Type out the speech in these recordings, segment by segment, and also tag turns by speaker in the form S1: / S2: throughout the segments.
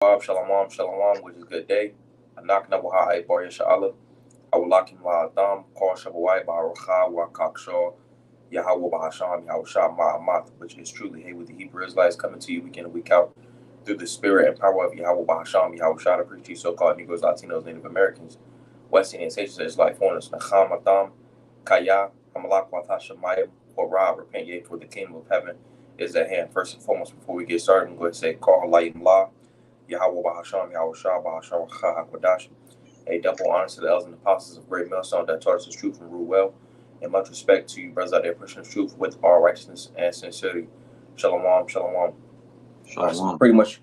S1: Shalom, shalom, which is good day. Anak Nawaha Bar Yasha'Allah. Awalakim La'adam, Kar Shabawai, Ba'aracha, Wakakshaw, Yahweh Bahasham, Yahushua Ma'amat, which is truly, hey, with the Hebrew Israelites coming to you week in and week out through the spirit and power of Yahweh Bahasham, Yahushua, to preach to you so-called Negroes, Latinos, Native Americans, West Indians, Haitians, Israelite foreigners, Nacham, Adam, Kaya, Hamalak, Watashamayim, Ra, repent ye, for the kingdom of heaven is at hand. First and foremost, before we get started, I'm going to say, Kar Halayim La, Yahweh Bahasham, Yahushua Bahasham, HaKadosh. A double honor to the elders and apostles of Great Millstone that taught us the truth and rule well. And much respect to you, brothers out there pushing the truth with all righteousness and sincerity. Shalom, shalom. So pretty much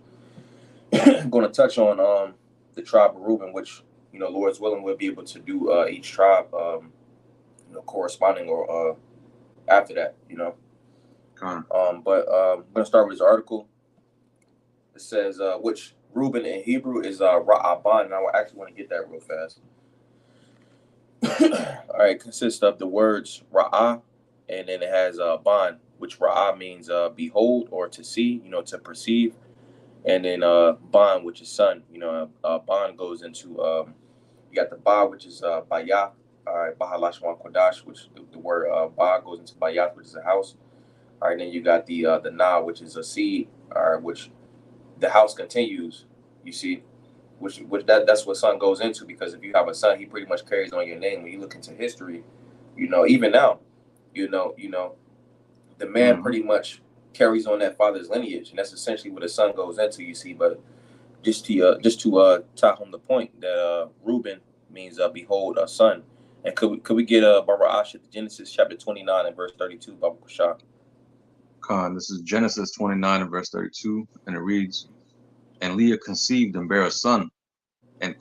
S1: going to touch on the tribe of Reuben, which, Lord's willing, we'll be able to do each tribe, corresponding or after that, But I'm going to start with this article. It says, which Reuben in Hebrew is RaAhwBan, and I actually want to get that real fast. All right, consists of the words Ra'ah, and then it has Ban, which Ra'ah means behold or to see, to perceive, and then Ban, which is son. Ban goes into you got the Ba, which is Bayah, all right, Bahalashwan Kodash, which the word Ba goes into Bayah, which is a house. All right, then you got the Na, which is a seed, all right, which the house continues, you see, which that's what son goes into, because if you have a son, he pretty much carries on your name. When you look into history, even now, the man pretty much carries on that father's lineage, and that's essentially what a son goes into, you see. But just to tie home the point that Reuben means behold a son. And could we get Bara'ash at Genesis chapter 29 and verse 32, Baba Kushah?
S2: This is Genesis 29 and verse 32, and it reads, "And Leah conceived and bare a son, and she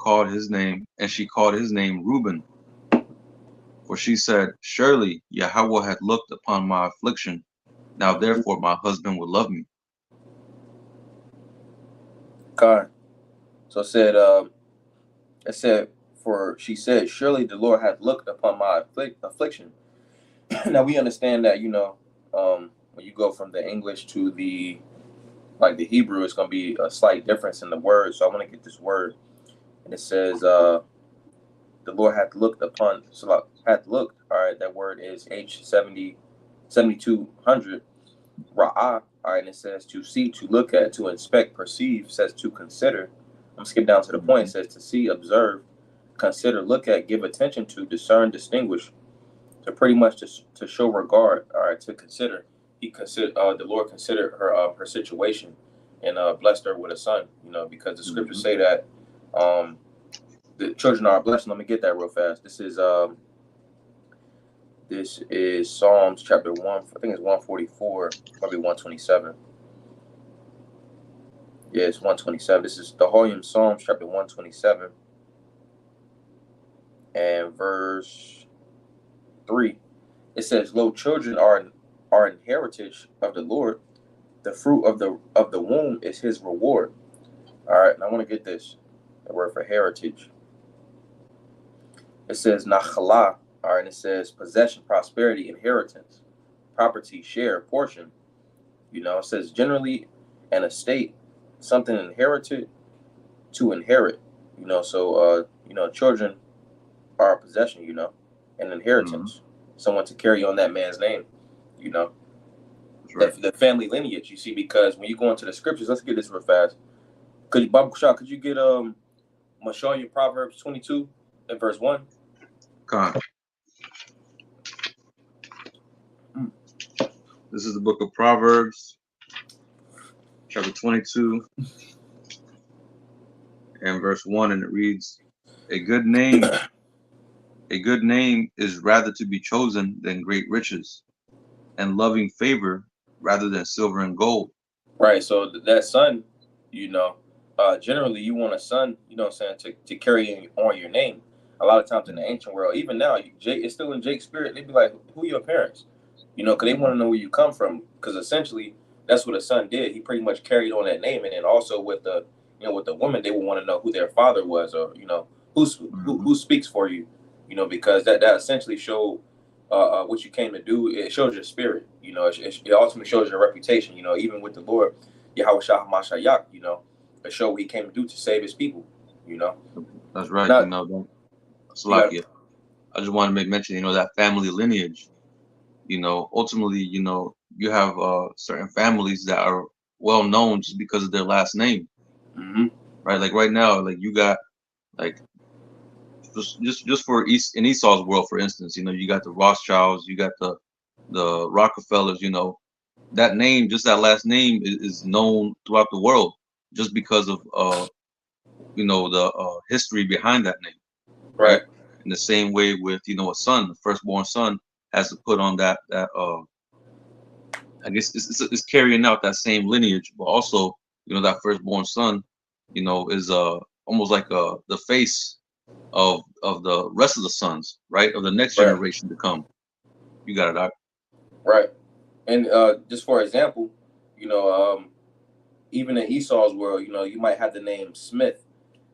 S2: called his name Reuben. For she said, Surely Yahweh had looked upon my affliction, now therefore my husband will love me."
S1: God. So it said, for she said, Surely the Lord hath looked upon my affliction. Now we understand that, when you go from the English to the Hebrew, it's going to be a slight difference in the word. So I want to get this word. And it says, the Lord hath looked upon, so hath looked, all right, that word is H70, 7200, Ra'ah, all right, and it says to see, to look at, to inspect, perceive, says to consider. I'm skipping down to the point. It says to see, observe, consider, look at, give attention to, discern, distinguish, to pretty much to show regard, all right, to consider. The Lord considered her situation and blessed her with a son, because the scriptures say that the children are blessed. Let me get that real fast. This is Psalms chapter 1, I think it's 144, probably 127. Yeah, it's 127. This is the Holy Psalms chapter 127 and verse 3. It says, "Lo, children are an heritage of the Lord. The fruit of the womb is his reward." All right, and I want to get this, the word for heritage. It says nachala, all right, and it says possession, prosperity, inheritance, property, share, portion. It says generally an estate, something inherited, to inherit. So children are a possession, an inheritance, someone to carry on that man's name, right. the family lineage, you see, because when you go into the scriptures, let's get this real fast. Baba Kushah, could you get Mashal, Proverbs 22 and verse 1?
S2: This is the book of Proverbs, chapter 22 and verse 1, and it reads, A good name is rather to be chosen than great riches, and favor rather than silver and gold.
S1: Right. So that son, generally you want a son, to carry on your name. A lot of times in the ancient world, even now, it's still in Jake's spirit. They'd be like, who are your parents? Because they want to know where you come from. Because essentially, that's what a son did. He pretty much carried on that name. And then also with the woman, they would want to know who their father was, or, who speaks for you, because that essentially showed what you came to do. It shows your spirit, it ultimately shows your reputation, even with the Lord, Yahweh Shah Mashayak, show what he came to do to save his people. You know,
S2: That's right.
S1: not you got
S2: Salakia. I just want to make mention, that family lineage. Ultimately, you have certain families that are well known just because of their last name,
S1: mm-hmm.
S2: right? Like right now, like you got like just for in Esau's world, for instance, you got the Rothschilds, you got the Rockefellers. That name, just that last name, is known throughout the world just because of the history behind that name, right?
S1: Right,
S2: In the same way with a son, the firstborn son has to put on that I guess it's carrying out that same lineage, but also that firstborn son, is almost like the face of the rest of the sons, right, of the next
S1: right,
S2: generation to come. You got it, Doc.
S1: right. And just for example, you know, even in Esau's world, you might have the name Smith,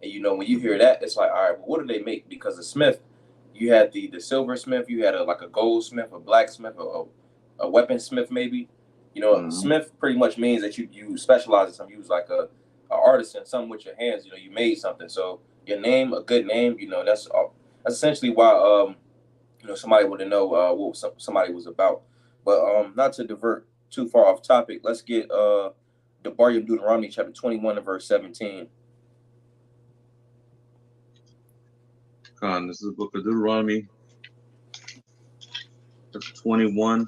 S1: and when you hear that, it's like, all right, well, what do they make? Because of Smith, you had the silversmith, you had like a goldsmith, a blacksmith, a weaponsmith, maybe.
S2: Hmm.
S1: Smith pretty much means that you specialize in something. You was like a artisan, something with your hands. You made something. So your name, a good name, that's essentially why somebody would know what somebody was about. But not to divert too far off topic, let's get the Devarim Deuteronomy chapter 21 and verse 17.
S2: This is the book of Deuteronomy, chapter 21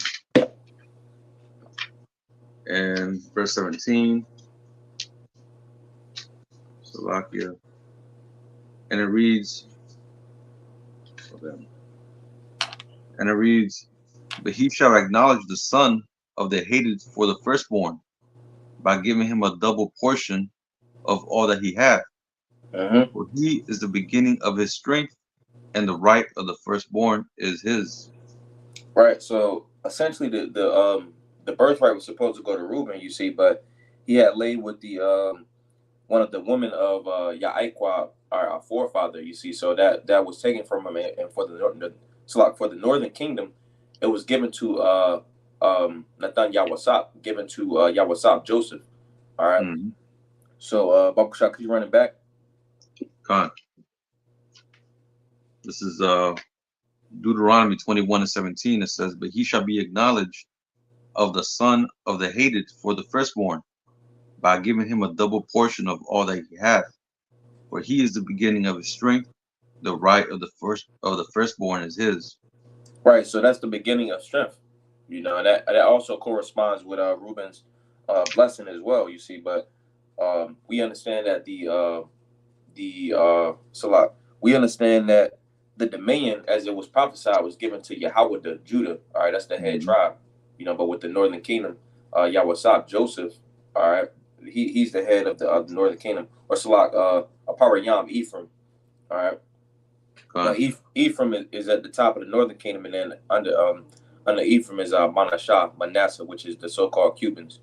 S2: and verse 17. Slovakia. And it reads, but he shall acknowledge the son of the hated for the firstborn by giving him a double portion of all that he hath.
S1: Mm-hmm.
S2: For he is the beginning of his strength, and the right of the firstborn is his.
S1: Right. So essentially, the birthright was supposed to go to Reuben, but he had laid with the one of the women of Ya'ikwa, our forefather. So that was taken from him, and for so like for the northern kingdom, it was given to Nathan Yawasap, given to Yawasap Joseph. All right.
S2: Mm-hmm.
S1: So Bakusha, could you run it back?
S2: Con. This is Deuteronomy 21 and 17. It says, but he shall be acknowledged of the son of the hated for the firstborn by giving him a double portion of all that he hath. For he is the beginning of his strength, the right of the firstborn is his.
S1: Right. So that's the beginning of strength. And that also corresponds with Reuben's blessing as well. But we understand that Salah, we understand that the dominion, as it was prophesied, was given to Yahweh the Judah. All right, that's the head
S2: Mm-hmm.
S1: tribe. But with the northern kingdom, Yahweh Joseph. All right, he's the head of the northern kingdom, or Salah, Aparayam Ephraim. All right. Now Ephraim is at the top of the northern kingdom, and then under Ephraim is Manasseh, which is the so-called Cubans.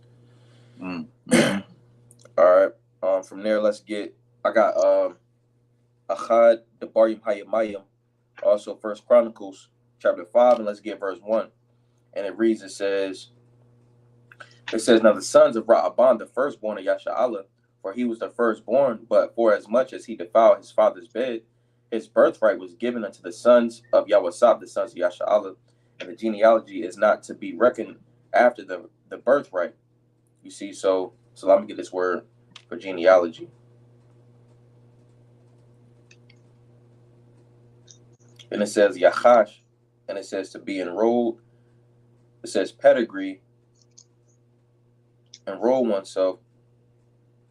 S2: Mm-hmm.
S1: All right. From there, I got Achad Devarim Hayamayim, also First Chronicles chapter 5, and let's get verse 1. And it reads, it says, now the sons of RaAhwBan, the firstborn of Yasha'Allah, for he was the firstborn, but for as much as he defiled his father's bed, his birthright was given unto the sons of Yawasab, the sons of Yasha'Allah, and the genealogy is not to be reckoned after the birthright. So let me get this word for genealogy. And it says Yachash, and it says to be enrolled. It says pedigree, enroll oneself.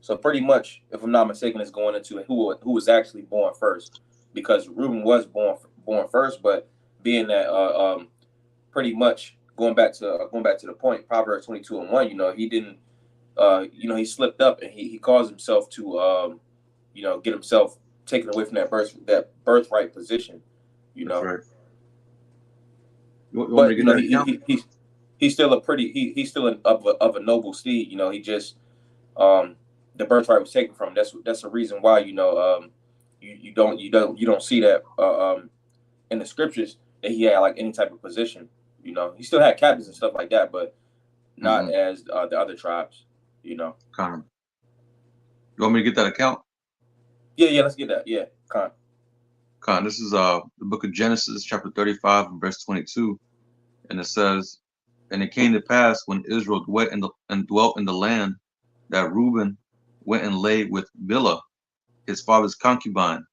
S1: So pretty much, if I'm not mistaken, it's going into who was actually born first, because Reuben was born first, but being that pretty much going back to the point, Proverbs 22 and 1, he didn't he slipped up, and he caused himself to get himself taken away from that birthright position.
S2: That's right. You want
S1: But
S2: me to get that account?
S1: he's still he's still of a noble steed. He just the birthright was taken from him. That's the reason why you don't see that in the scriptures that he had like any type of position. He still had captains and stuff like that, but not as the other tribes.
S2: Con. You want me to get that account?
S1: Yeah, let's get that. Yeah,
S2: Con, this is the book of Genesis, chapter 35, and verse 22, and it says, "And it came to pass when Israel dwelt in the land, that Reuben went and lay with Bilhah, his father's concubine,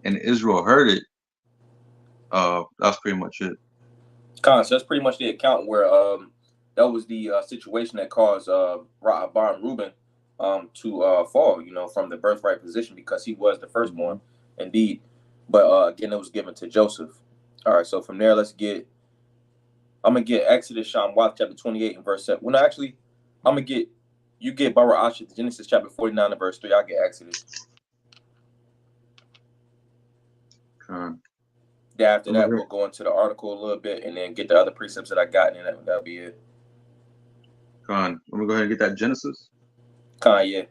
S2: and Israel heard it." That's pretty much it.
S1: So that's pretty much the account where that was the situation that caused RaAhwBan Reuben to fall, from the birthright position because he was the firstborn, indeed. But again, it was given to Joseph. All right, so from there, I'm gonna get Exodus Shamwath chapter 28 and verse 7. Well, no, actually, you get RaAhwBan Genesis chapter 49 and verse 3. I'll get Exodus. Yeah, after that, we'll go into the article a little bit and then get the other precepts that I got, and that'll be it.
S2: Let me go ahead and get that Genesis.
S1: Yeah.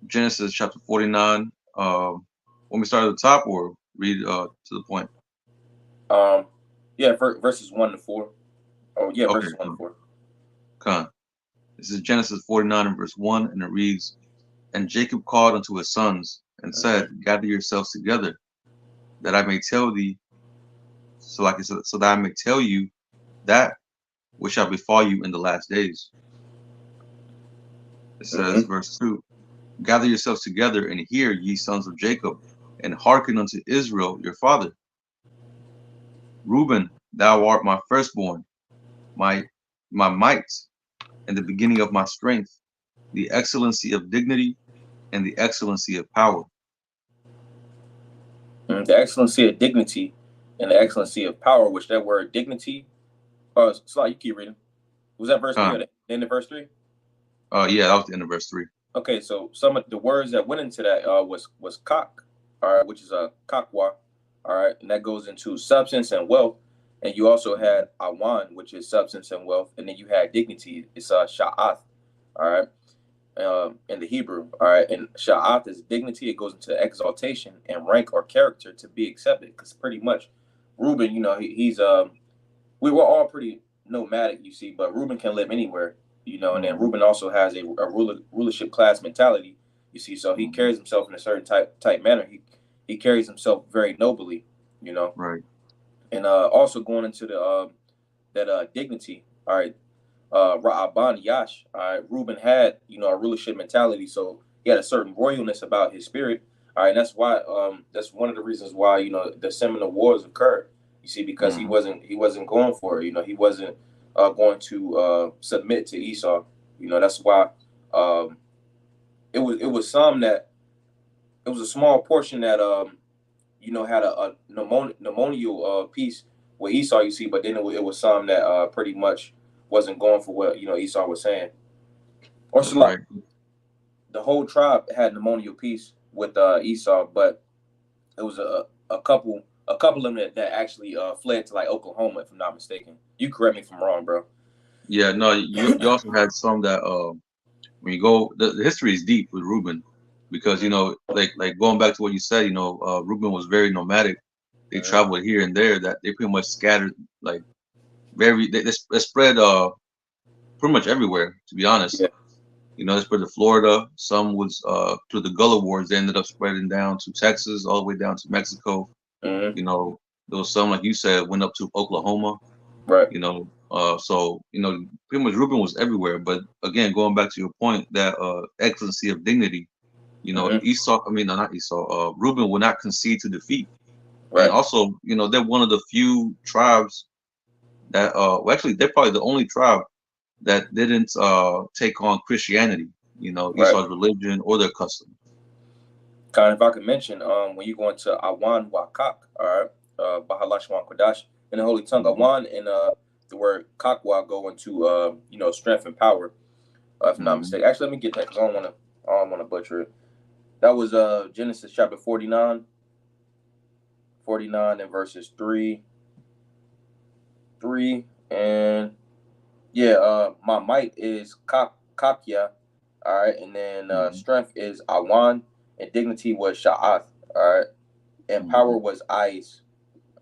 S2: Genesis chapter 49. When we start at the top or read to the point?
S1: Yeah, verses 1 to 4. Oh, yeah, okay, verses 1 to 4.
S2: This is Genesis 49 and verse 1, and it reads, "And Jacob called unto his sons, and said, Gather yourselves together, that I may tell thee, so that I may tell you that which shall befall you in the last days." It says, verse 2, "Gather yourselves together, and hear, ye sons of Jacob, and hearken unto Israel your father. Reuben, thou art my firstborn, my might, and the beginning of my strength, the excellency of dignity, and the excellency of power."
S1: The excellency of dignity and the excellency of power, which that word dignity, Sly, you keep reading. Was that verse 3 or the end of verse 3?
S2: Yeah, that was the end of verse 3.
S1: Okay, so some of the words that went into that was kak, all right, which is a kakwa, all right, and that goes into substance and wealth. And you also had awan, which is substance and wealth, and then you had dignity. It's sha'ath, all right, in the Hebrew, all right, and sha'ath is dignity. It goes into exaltation and rank or character to be accepted. Because pretty much, Reuben, he's we were all pretty nomadic, you see, but Reuben can live anywhere, and then Reuben also has a rulership class mentality, you see, so he carries himself in a certain type manner. He carries himself very nobly,
S2: Right.
S1: And also going into the that dignity, all right, RaAhwBan Yash, all right, Reuben had, a rulership mentality, so he had a certain royalness about his spirit, all right, and that's why that's one of the reasons why, the Seminole Wars occurred. You see, because he wasn't going for it. He wasn't going to submit to Esau. That's why it was it was a small portion that had a pneumonial piece with Esau. You see, but then it was some that pretty much wasn't going for what Esau was saying. Or right. The whole tribe had pneumonial piece with Esau, but it was a couple of them that actually fled to like Oklahoma, if I'm not mistaken. You correct me if I'm wrong, bro.
S2: Yeah, no, you also had some that when you go, the history is deep with Reuben, because like going back to what you said, Reuben was very nomadic. They traveled here and there. That they pretty much scattered, like they spread pretty much everywhere. To be honest, they spread to Florida. Some was through the Gullah Wars. They ended up spreading down to Texas, all the way down to Mexico. There was some, like you said, went up to Oklahoma.
S1: Right.
S2: So pretty much Reuben was everywhere. But again, going back to your point, that excellency of dignity, Esau, not Esau, Reuben will not concede to defeat. Right. And also, they're one of the few tribes that actually they're probably the only tribe that didn't take on Christianity, Esau's religion or their custom.
S1: Kind of, if I could mention, when you go into Awan Wakak, all right, Bahalashwan Kodash, in the Holy Tongue, Awan and the word Kakwa go into strength and power, if I'm not mistaken. Actually, let me get that because I don't want to butcher it. That was Genesis chapter 49 and verses 3 and my might is Kakya, all right, and then strength is Awan, and dignity was Sha'ath, all right, and power was Ais,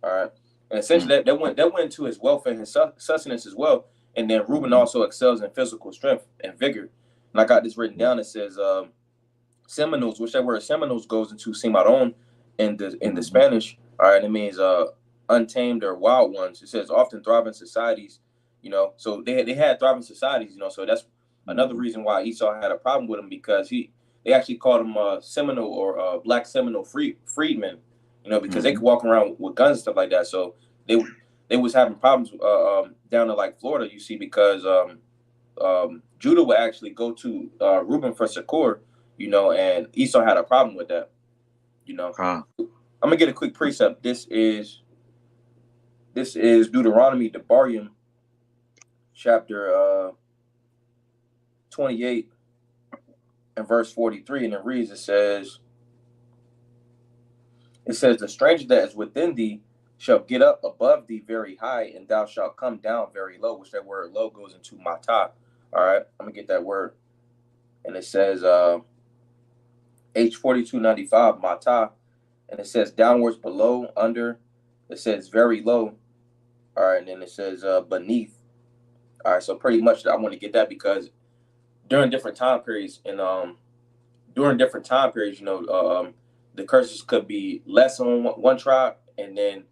S1: all right, and essentially that went into his wealth and his sustenance as well. And then Reuben also excels in physical strength and vigor, And I got this written
S2: Mhm.
S1: down. It says Seminoles, which that word Seminoles goes into cimarron in the
S2: Mhm.
S1: Spanish. All right, it means untamed or wild ones. It says often thriving societies. So they had thriving societies. So that's another
S2: Mhm.
S1: reason why Esau had a problem with him, because they actually called him Seminole or black Seminole freedmen. Because they could
S2: Mhm.
S1: walk around with guns and stuff like that. So they they was having problems down to like Florida. You see, because Judah would actually go to Reuben for succor, and Esau had a problem with that.
S2: Con.
S1: I'm gonna get a quick precept. This is Deuteronomy, Devarim, chapter 28 and verse 43, and it reads. It says, the stranger that is within thee shall get up above thee very high, and thou shalt come down very low. Which that word low goes into matah. All right, I'm gonna get that word, and it says H4295 matah, and it says downwards, below, under. It says very low. All right, and then it says beneath. All right, so pretty much I want to get that because during different time periods and during different time periods, the curses could be less on one tribe, and then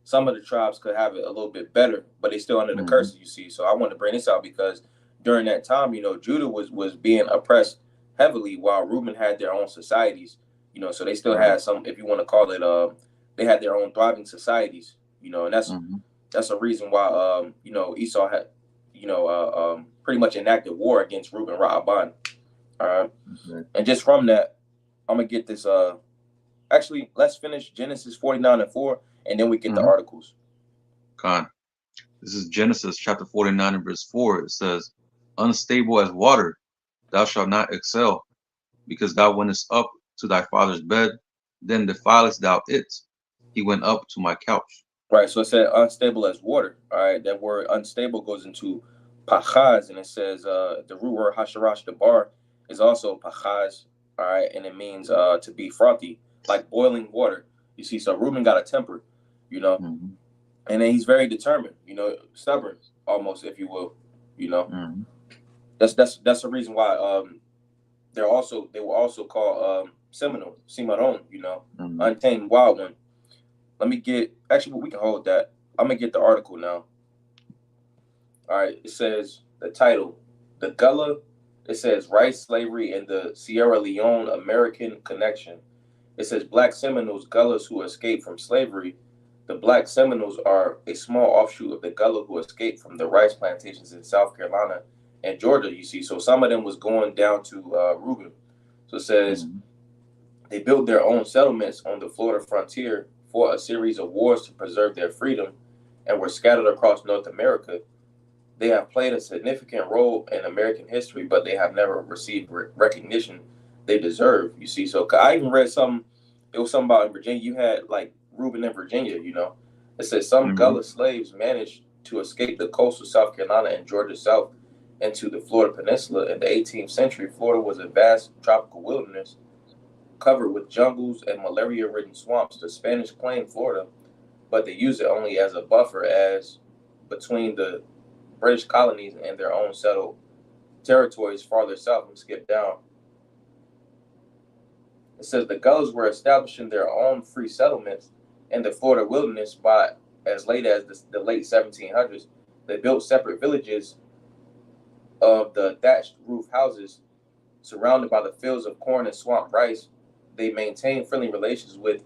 S1: some of the tribes could have it a little bit better, but they still under the
S2: Mhm.
S1: curses. You see, so I want to bring this out because during that time, Judah was being oppressed heavily, while Reuben had their own societies. So they still
S2: Right.
S1: had some, if you want to call it, they had their own thriving societies. And
S2: Mhm.
S1: that's a reason why Esau had pretty much enacted war against Reuben RaAhwBan. All right,
S2: Okay.
S1: and just from that, I'm gonna get this. Actually, let's finish Genesis 49:4, and then we get the
S2: Mhm.
S1: articles.
S2: Con. This is Genesis chapter 49 and verse 4. It says, unstable as water, thou shalt not excel, because thou wentest up to thy father's bed, then defilest thou it. He went up to my couch.
S1: Right. So it said unstable as water. All right. That word unstable goes into pachaz, and it says the root word hasharash dabar is also pachaz. All right, and it means to be frothy, like boiling water. You see, so Reuben got a temper, you know,
S2: Mhm.
S1: and then he's very determined, stubborn almost, if you will, you know.
S2: Mhm.
S1: That's the reason why they were also called Seminole, Cimarron,
S2: Mhm.
S1: untamed wild one. Let me get actually we can hold that. I'm gonna get the article now. All right, it says the title, the Gullah. It says rice slavery and the Sierra Leone American connection. It says Black Seminoles, Gullahs who escaped from slavery. The Black Seminoles are a small offshoot of the Gullah who escaped from the rice plantations in South Carolina and Georgia. You see, so some of them was going down to Reuben. So it says
S2: Mhm.
S1: they built their own settlements on the Florida frontier, fought a series of wars to preserve their freedom, and were scattered across North America. They have played a significant role in American history, but they have never received recognition they deserve. You see, so I even read something. It was something about in Virginia. You had like Reuben in Virginia. It says some
S2: Mhm.
S1: Gullah slaves managed to escape the coast of South Carolina and Georgia south into the Florida Peninsula. In the 18th century, Florida was a vast tropical wilderness covered with jungles and malaria-ridden swamps. The Spanish claimed Florida, but they used it only as a buffer as between the British colonies and their own settled territories farther south. And skip down. It says the Gullahs were establishing their own free settlements in the Florida wilderness by as late as the late 1700s. They built separate villages of the thatched roof houses surrounded by the fields of corn and swamp rice. They maintained friendly relations with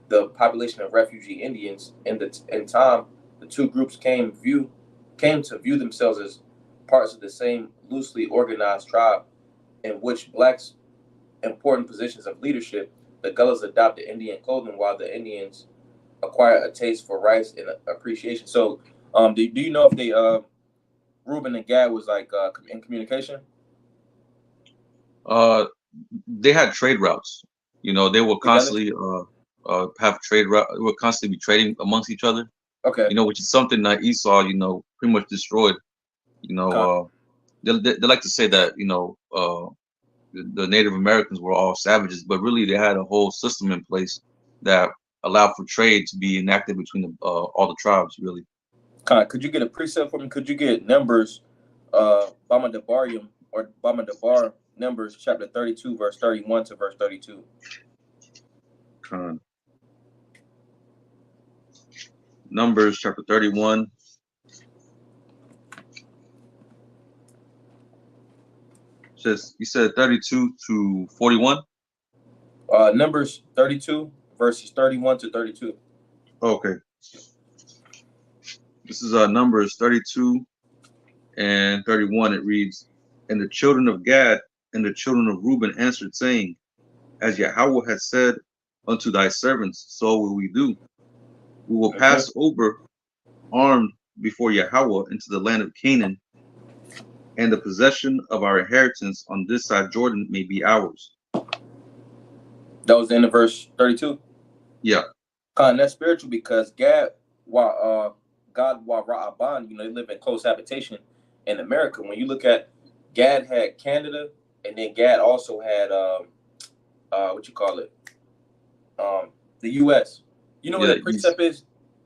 S1: the population of refugee Indians. In time, the two groups came to view themselves as parts of the same loosely organized tribe in which blacks important positions of leadership. The Gullahs adopted Indian clothing while the Indians acquired a taste for rice and appreciation. So, do you know if they Reuben and Gad was like in communication
S2: Uh, they had trade routes. They will
S1: together?
S2: constantly have trade route. They will constantly be trading amongst each other.
S1: Okay,
S2: Which is something that Esau, pretty much destroyed. You know,
S1: con.
S2: they like to say that the Native Americans were all savages, but really they had a whole system in place that allowed for trade to be enacted between all the tribes. Really.
S1: Con. Could you get a precept for me? Could you get numbers, Bama Debarium or Bama Debar, Numbers chapter 32, verse 31 to verse 32.
S2: Con. Numbers chapter 31. Says you said 32 to 41.
S1: Numbers 32, verses 31 to 32.
S2: Okay. This is Numbers 32 and 31. It reads, "And the children of Gad and the children of Reuben answered, saying, As Yahweh has said unto thy servants, so will we do. We will pass over armed before Yahweh into the land of Canaan, and the possession of our inheritance on this side Jordan may be ours."
S1: That was the end of verse 32.
S2: Yeah.
S1: That's spiritual because God, while RaAhwBan, they live in close habitation in America. When you look at Gad had Canada, and then Gad also had what you call it, the U.S. You know what that precept is?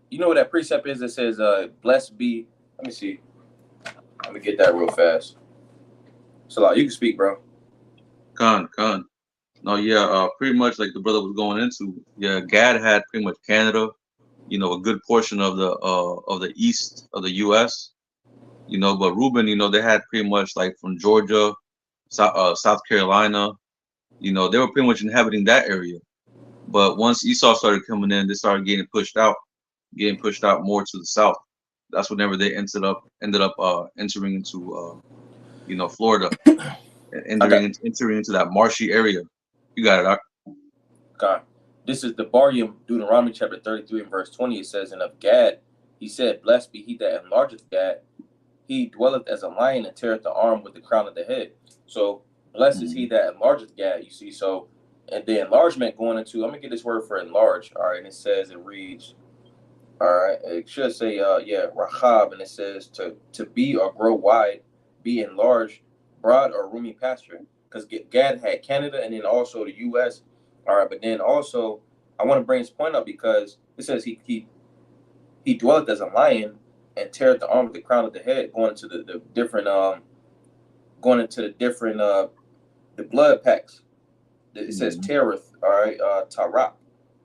S1: You know what that precept is that says, "Blessed be." Let me see. Let me get that real fast. So you can speak, bro.
S2: Con. No, yeah, pretty much like the brother was going into. Yeah, Gad had pretty much Canada, a good portion of the east of the U.S. But Reuben, they had pretty much like from Georgia, South Carolina. They were pretty much inhabiting that area. But once Esau started coming in, they started getting pushed out more to the south. That's whenever they ended up entering into Florida, and entering into that marshy area. You got it, Doc.
S1: God. This is the Barium, Deuteronomy chapter 33 and verse 20. It says, "And of Gad, he said, Blessed be he that enlargeth Gad. He dwelleth as a lion and teareth the arm with the crown of the head." So, blessed is he that enlargeth Gad, you see. So, and the enlargement going into, I'm going to get this word for enlarge. All right. And it reads, all right. It should say, Rahab. And it says to be or grow wide, be enlarged, broad or roomy pasture. Because Gad had Canada and then also the U.S. All right. But then also, I want to bring this point up because it says he dwelleth as a lion and teareth the arm with the crown of the head, going into the different the blood packs. It says teareth, all right, tarak.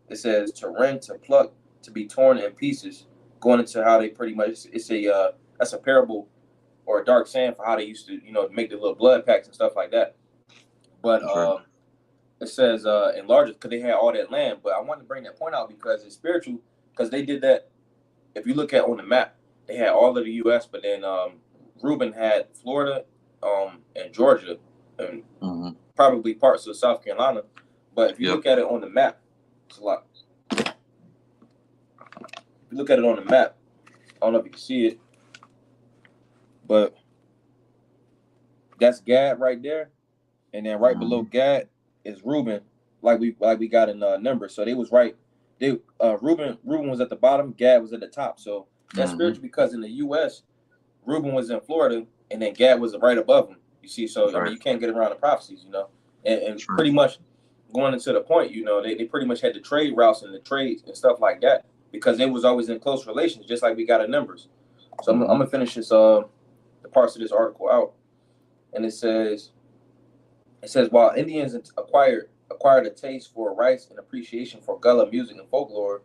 S1: It says to rend, to pluck, to be torn in pieces, going into how they pretty much, it's that's a parable or a dark saying for how they used to, make the little blood packs and stuff like that. But it says enlarge it because they had all that land. But I wanted to bring that point out because it's spiritual, because they did that. If you look at on the map, they had all of the U.S., but then Reuben had Florida and Georgia and probably parts of South Carolina. But if you look at it on the map, it's a lot. If you look at it on the map, I don't know if you can see it, but that's Gad right there, and then right below Gad is Reuben, like we got in numbers. So they was right. Reuben was at the bottom, Gad was at the top. So that's spiritual because in the U.S., Reuben was in Florida, and then Gad was right above him. You see, so I mean, you can't get around the prophecies, and pretty much going into the point, they pretty much had the trade routes and the trades and stuff like that because they was always in close relations, just like we got in numbers. So I'm gonna finish this the parts of this article out, and it says while Indians acquired a taste for rice and appreciation for Gullah music and folklore,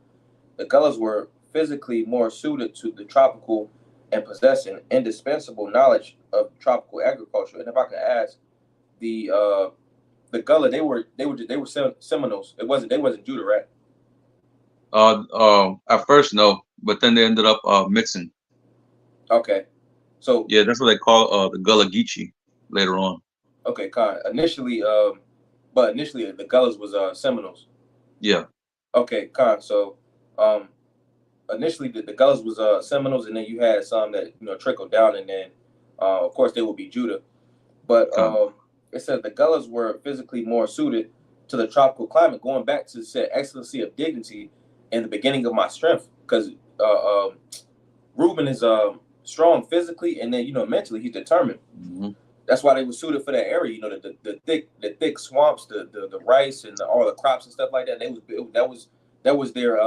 S1: the Gullahs were physically more suited to the tropical and possessing indispensable knowledge of tropical agriculture. And if I could ask, the Gullah, they were Seminoles. They wasn't Judah, right?
S2: At first no, but then they ended up mixing.
S1: Okay, so
S2: yeah, that's what they call the Gullah Geechee later on.
S1: Okay, initially, but initially the Gullahs was Seminoles.
S2: Yeah.
S1: Okay, so initially the Gullahs was Seminoles, and then you had some that trickled down, and then of course they would be Judah. But it says the Gullahs were physically more suited to the tropical climate, going back to the excellency of dignity and the beginning of my strength, because Reuben is strong physically, and then mentally he's determined. That's why they were suited for that area. The thick swamps, the rice and all the crops and stuff like that. That was their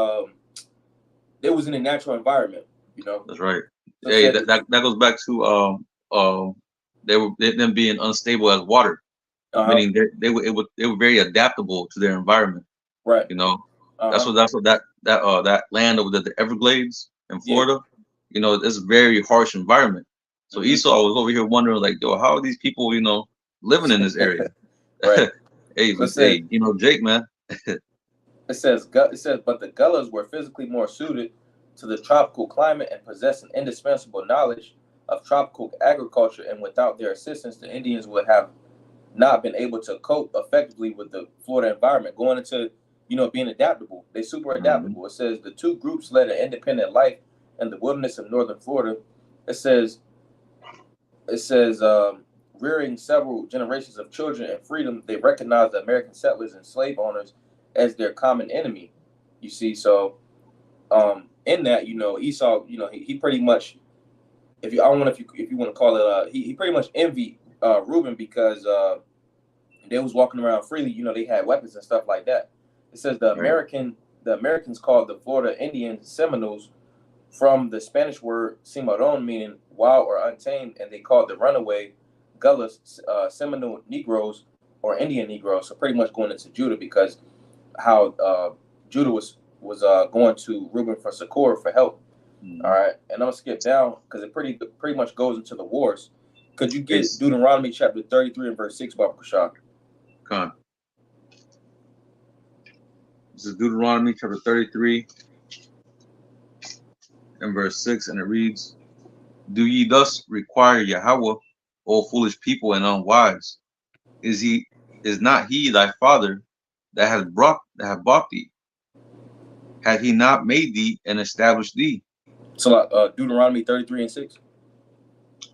S1: they was in a natural environment.
S2: That's right. That goes back to them being unstable as water, meaning they were very adaptable to their environment.
S1: Right.
S2: You know, that's what that land over there, the Everglades in
S1: Yeah.
S2: Florida. You know, it's a very harsh environment. So Esau was over here wondering, like, yo, how are these people, living in this area?
S1: Right.
S2: Hey,
S1: So
S2: but hey, Jake, man.
S1: it says, but the Gullahs were physically more suited to the tropical climate and possessed an indispensable knowledge of tropical agriculture, and without their assistance, the Indians would have not been able to cope effectively with the Florida environment. Going into, being adaptable, they super adaptable. It says the two groups led an independent life in the wilderness of northern Florida. It says rearing several generations of children in freedom, they recognized the American settlers and slave owners as their common enemy. You see, so in that, Esau, he pretty much, if you want to call it, he pretty much envied Reuben because they was walking around freely. They had weapons and stuff like that. It says the Americans called the Florida Indians Seminoles, from the Spanish word cimarron, meaning wild or untamed, and they called the runaway Gullahs Seminole Negroes or Indian Negroes. So pretty much going into Judah, because how Judah was going to Reuben for succor, for help. All right, and I'm gonna skip down because it pretty much goes into the wars. Could you get Deuteronomy chapter 33 and verse 6, Baba Kashab?
S2: Come on. This is Deuteronomy chapter 33 and verse 6, and it reads, "Do ye thus require Yahweh, O foolish people and unwise? Is not he thy father that hath bought thee? Had he not made thee and established thee?"
S1: So Deuteronomy 33 and 6.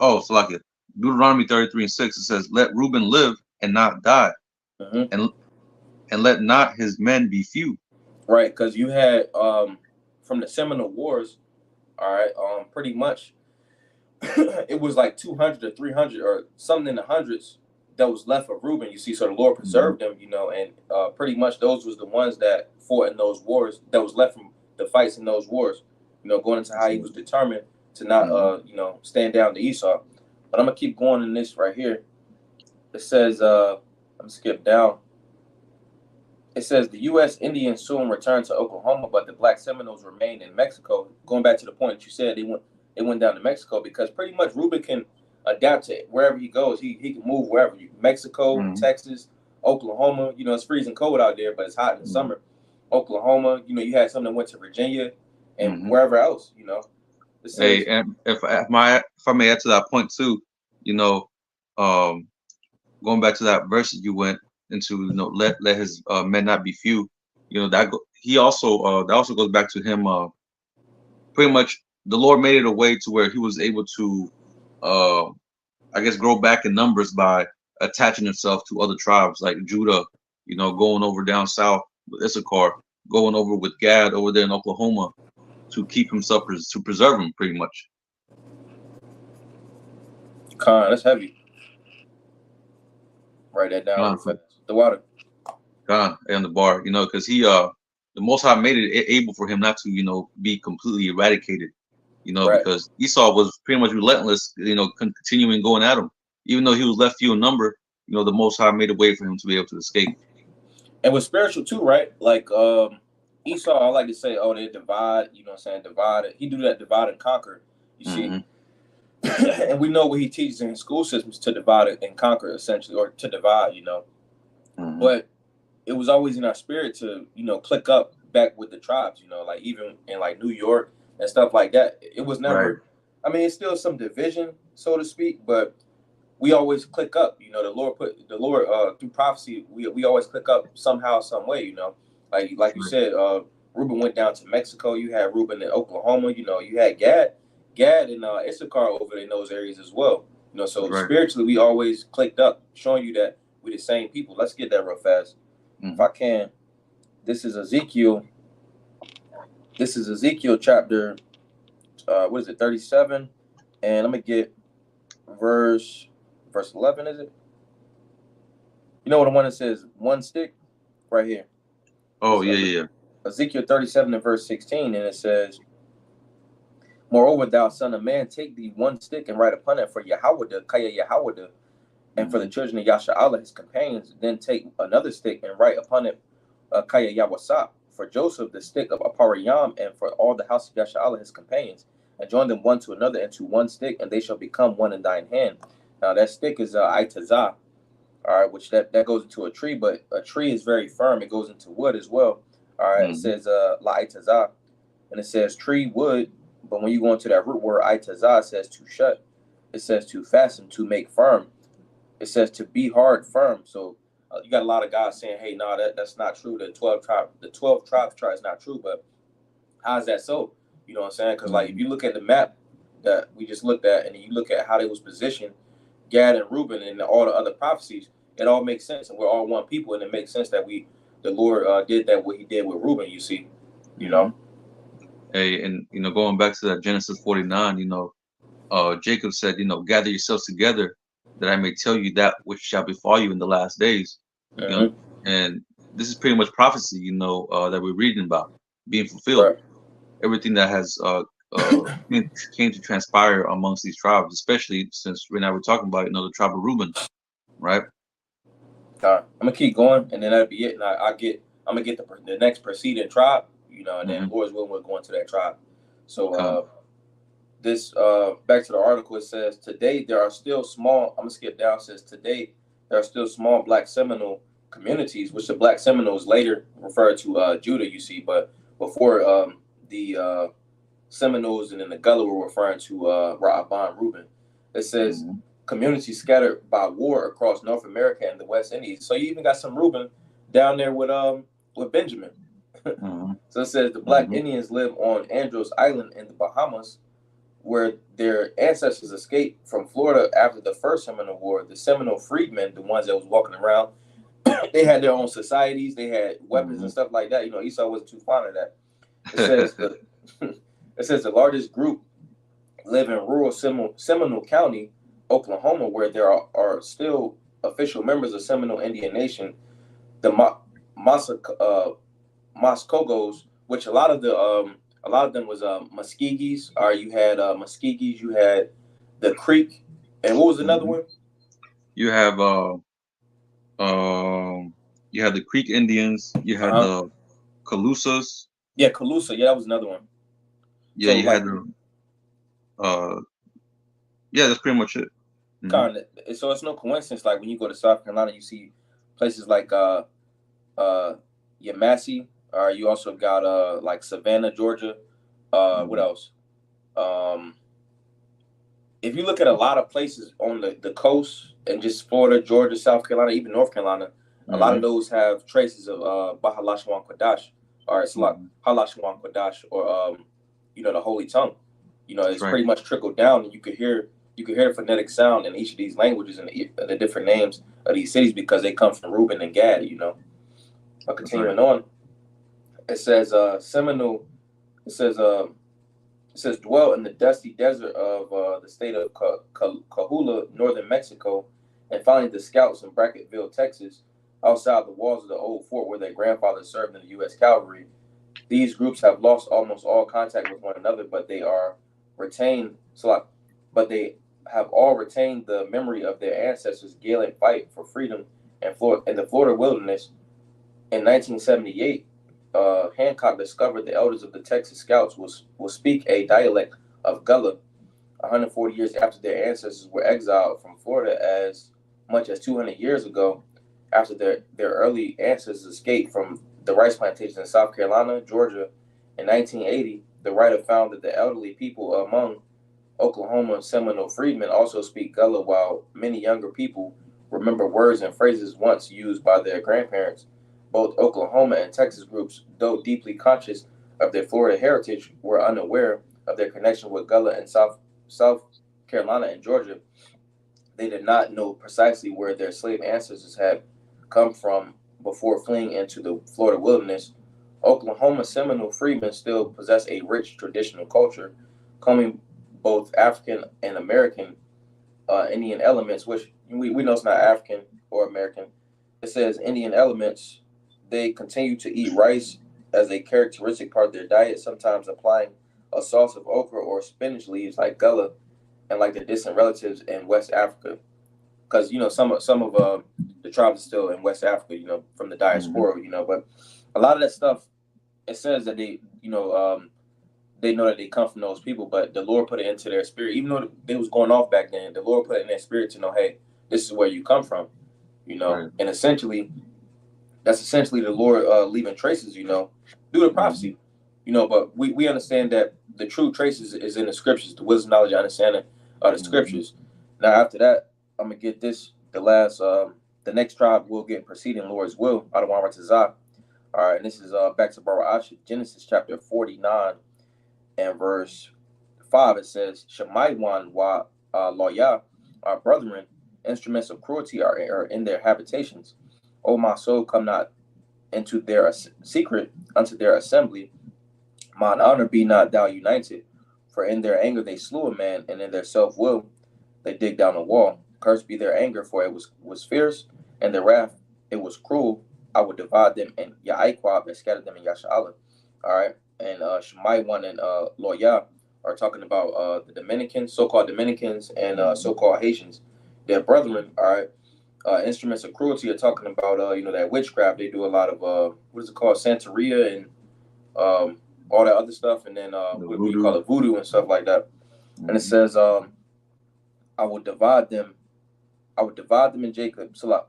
S2: Oh, so like it. Deuteronomy 33 and 6, it says, "Let Reuben live and not die, and let not his men be few."
S1: Right, because you had from the Seminole Wars, all right, pretty much it was like 200 or 300 or something in the hundreds that was left of Reuben. You see, so the Lord preserved them, and pretty much those was the ones that fought in those wars, that was left from the fights in those wars. Going into how he was determined to not, stand down to Esau. But I'm gonna keep going in this right here. It says, I'm gonna skip down. It says the U.S. Indians soon returned to Oklahoma, but the Black Seminoles remained in Mexico. Going back to the point that you said, they went down to Mexico because pretty much Reuben can adapt to wherever he goes. He can move wherever. Mexico, Texas, Oklahoma. It's freezing cold out there, but it's hot in the summer. Oklahoma. You had some that went to Virginia and wherever else. It says,
S2: hey, and if I may add to that point too, going back to that verse that you went into, let his men not be few. He also that also goes back to him. Pretty much, the Lord made it a way to where he was able to, I guess, grow back in numbers by attaching himself to other tribes like Judah. Going over down south with Issachar, going over with Gad over there in Oklahoma, to keep himself, to preserve him, pretty much.
S1: Con, that's heavy. Write that down. The water.
S2: God, and the bar, because he, the Most High made it able for him not to, be completely eradicated, because Esau was pretty much relentless, continuing going at him, even though he was left few in number. The Most High made a way for him to be able to escape.
S1: And with spiritual too, right? Like Esau, I like to say, oh, they divide. Divide. He do that, divide and conquer. You see. And we know what he teaches in his school systems, to divide and conquer, essentially, or to divide, But it was always in our spirit to, click up back with the tribes, like even in like New York and stuff like that. It was never, I mean, it's still some division, so to speak, but we always click up. The Lord through prophecy, we always click up somehow, some way, Like you said, Reuben went down to Mexico. You had Reuben in Oklahoma. You had Gad and Issachar over in those areas as well. So spiritually, we always clicked up, showing you that we're the same people. Let's get that real fast, if I can. This is Ezekiel. This is Ezekiel chapter, what is it, 37? And I'm gonna get verse 11. Is it? The one that says one stick, right here.
S2: Oh, yeah.
S1: Ezekiel 37 and verse 16, and it says, Moreover, thou son of man, take thee one stick and write upon it for Yahweh, Kaya Yahweh, and for the children of Yasha'Allah, his companions. Then take another stick and write upon it Kaya Yawasap, for Joseph, the stick of Aparayam, and for all the house of Yasha'Allah, his companions, and join them one to another into one stick, and they shall become one in thine hand. Now that stick is Itazah, all right, which that goes into a tree, but a tree is very firm. It goes into wood as well. All right, it says La Itazah, and it says tree, wood, but when you go into that root word Itazah, it says to shut, it says to fasten, to make firm. It says to be hard, firm. So you got a lot of guys saying, "Hey, no, that's not true. The 12 tribes chart is not true." But how is that so? You know what I'm saying? Because like if you look at the map that we just looked at, and you look at how they was positioned, Gad and Reuben and all the other prophecies, it all makes sense, and we're all one people, and it makes sense that the Lord did that what He did with Reuben. You see, you know.
S2: Hey, and going back to that Genesis 49, Jacob said, gather yourselves together, that I may tell you that which shall befall you in the last days. And this is pretty much prophecy, that we're reading about being fulfilled.
S1: Right.
S2: Everything that has came to transpire amongst these tribes, especially since right now we're talking about, the tribe of Reuben, right?
S1: I'm gonna keep going, and then that'll be it. And I'm gonna get the next preceding tribe, and then Lord's will we're going to that tribe. So this back to the article, it says today there are still small. I'm gonna skip down. It says today there are still small Black Seminole communities, which the Black Seminoles later referred to Judah. You see, but before the Seminoles and then the Gullah were referring to RaAhwBan Reuben. It says communities scattered by war across North America and the West Indies. So you even got some Reuben down there with Benjamin. So it says the Black Indians live on Andros Island in the Bahamas, where their ancestors escaped from Florida after the first Seminole War. The Seminole freedmen, the ones that was walking around, they had their own societies. They had weapons and stuff like that. Esau wasn't too fond of that. It says it says the largest group live in rural Seminole County, Oklahoma, where there are still official members of Seminole Indian Nation, the Muskogos, which a lot of them was Muskegees. Or you had Muskegees, you had the Creek, and what was another one?
S2: You have the Creek Indians. You had the Calusas.
S1: Yeah, Calusa. Yeah, that was another one.
S2: Yeah, so, you had the. Yeah, that's pretty much it.
S1: So it's no coincidence. Like when you go to South Carolina, you see places like Yamasee. You also got like Savannah, Georgia. What else? If you look at a lot of places on the coast and just Florida, Georgia, South Carolina, even North Carolina, a lot of those have traces of Bahalashwan Kodash, or it's like Halashwan Kodash, or the Holy Tongue. It's pretty much trickled down, and you could hear the phonetic sound in each of these languages and the different names of these cities because they come from Reuben and Gad. But continuing on, it says Seminole. It says dwell in the dusty desert of the state of Coahuila, northern Mexico, and finally the scouts in Brackettville, Texas, outside the walls of the old fort where their grandfathers served in the U.S. cavalry. These groups have lost almost all contact with one another, but they have all retained the memory of their ancestors' gallant fight for freedom in the Florida wilderness. In 1978, Hancock discovered the elders of the Texas Scouts will speak a dialect of Gullah 140 years after their ancestors were exiled from Florida, as much as 200 years ago, after their early ancestors escaped from the rice plantations in South Carolina, Georgia. In 1980, the writer found that the elderly people among Oklahoma Seminole freedmen also speak Gullah, while many younger people remember words and phrases once used by their grandparents. Both Oklahoma and Texas groups, though deeply conscious of their Florida heritage, were unaware of their connection with Gullah in South Carolina and Georgia. They did not know precisely where their slave ancestors had come from before fleeing into the Florida wilderness. Oklahoma Seminole freedmen still possess a rich traditional culture, coming both African and American Indian elements, which we know it's not African or American. It says Indian elements. They continue to eat rice as a characteristic part of their diet, sometimes applying a sauce of okra or spinach leaves like gullah and like the distant relatives in West Africa. Because some of the tribes are still in West Africa, from the
S2: Mm-hmm.
S1: diaspora, but a lot of that stuff, it says that they know that they come from those people, but the Lord put it into their spirit. Even though they was going off back then, the Lord put it in their spirit to know, hey, this is where you come from,
S2: Right.
S1: and essentially that's essentially the Lord leaving traces, due to
S2: Mm-hmm.
S1: prophecy, but we understand that the true traces is in the scriptures, the wisdom, knowledge, and understanding of the
S2: Mm-hmm.
S1: scriptures. Now after that, I'm gonna get this, the next tribe will get preceding Lord's will, out of Tazah. All right, and this is back to RaAhwBan, Genesis chapter 49 and verse 5. It says, Shemaiwan wa Loya, our brethren, instruments of cruelty are in their habitations. O my soul, come not into their secret, unto their assembly. Mine honor be not thou united. For in their anger they slew a man, and in their self will they dig down a wall. Cursed be their anger, for it was fierce, and their wrath, it was cruel. I would divide them in Ya'aiqab and scatter them in Yasha'ala. All right. And Shemaiwan and Loya are talking about the Dominicans, so-called Dominicans, and
S2: Mm-hmm.
S1: so-called Haitians. Their brethren, all right, instruments of cruelty are talking about that witchcraft. They do a lot of what is it called, Santeria, and all that other stuff, and then
S2: The
S1: what do you call
S2: voodoo.
S1: it, voodoo and stuff like that. And it
S2: Mm-hmm.
S1: says, I will divide them. I will divide them in Jacob. Salah.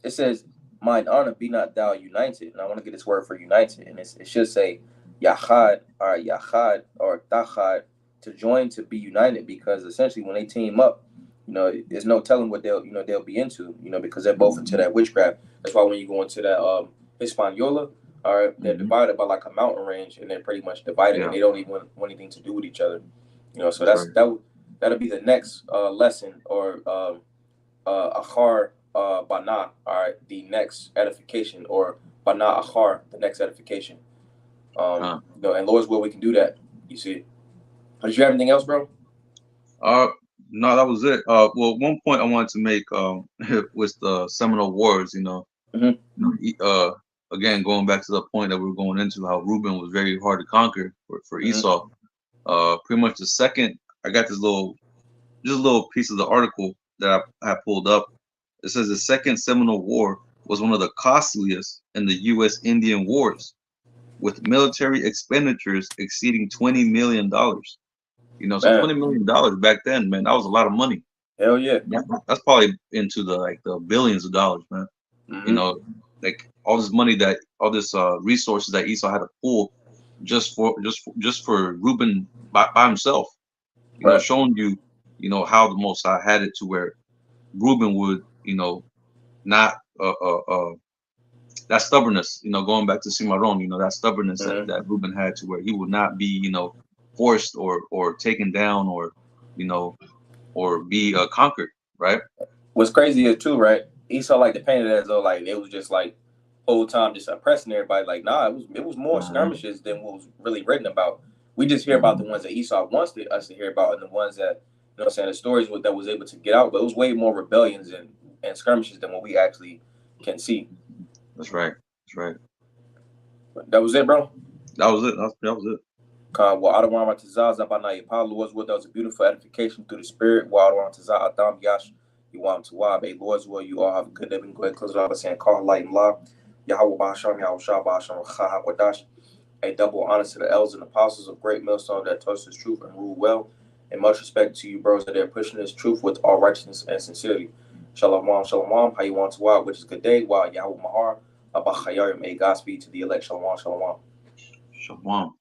S1: It says, mine honor be not thou united. And I want to get this word for united, and it should say Yachad or Yachad or Tachad, to join, to be united, because essentially when they team up, there's no telling what they'll be into, because they're both into
S2: Mm-hmm.
S1: that witchcraft. That's why when you go into that Hispaniola, all right, they're
S2: Mm-hmm.
S1: divided by like a mountain range, and they're pretty much divided, and
S2: Yeah,
S1: they don't even want anything to do with each other. So
S2: that's right.
S1: that'll be the next lesson, or Achar Bana, all right, the next edification, or Bana Achar, the next edification.
S2: Uh,
S1: And Lord's will, we can do that. You see. Did you have anything else, bro?
S2: uh, no, that was it. Well, one point I wanted to make was the Seminole Wars.
S1: Mm-hmm.
S2: Again, going back to the point that we were going into, how Reuben was very hard to conquer for
S1: Mm-hmm.
S2: Esau. Pretty much the second, I got just a little piece of the article that I pulled up. It says the Second Seminole War was one of the costliest in the U.S. Indian Wars, with military expenditures exceeding $20 million. So
S1: Man,
S2: $20 million back then, man, that was a lot of money.
S1: hell yeah.
S2: That's probably into the billions of dollars, man. You
S1: Mm-hmm.
S2: know, like all this money all this resources that Esau had to pull just for Reuben by himself.
S1: Right.
S2: Showing you, how the Most High had it to where Reuben would, not that stubbornness, going back to Cimarron, that stubbornness
S1: Mm-hmm.
S2: that Reuben had to where he would not be, forced or taken down, or, or be conquered, right?
S1: What's crazy is too, right? Esau like to paint it as though like it was just like whole time just oppressing everybody. Like, nah, it was more
S2: Hmm.
S1: skirmishes than what was really written about. We just hear about the
S2: Hmm.
S1: ones that Esau wants us to hear about, and the ones that what I'm saying, the stories that was able to get out. But it was way more rebellions and skirmishes than what we actually can see.
S2: That's right. That's right.
S1: But that was it, bro.
S2: That was it. That was it.
S1: Well, Adawan Tazaz Abanaya Lord's will, that was a beautiful edification through the spirit. Well, Adawan Tazaz Adam Yash, you want to Wab, a Lord's will, you all have a good day. We can go ahead and close it out by saying, Call light and law. Yahweh Basham, Yahweh Shah Basham, Chaha Wadash. A double honor to the elders and apostles of great millstone that taught us truth and rule well. And much respect to you, bros, that are pushing this truth with all righteousness and sincerity. Shalom, shalom, how you want to Wab, which is good day. Wow, Yahweh Mahar, Abba Chayarim, a Godspeed to the elect. Shalom, shalom.
S2: Shalom.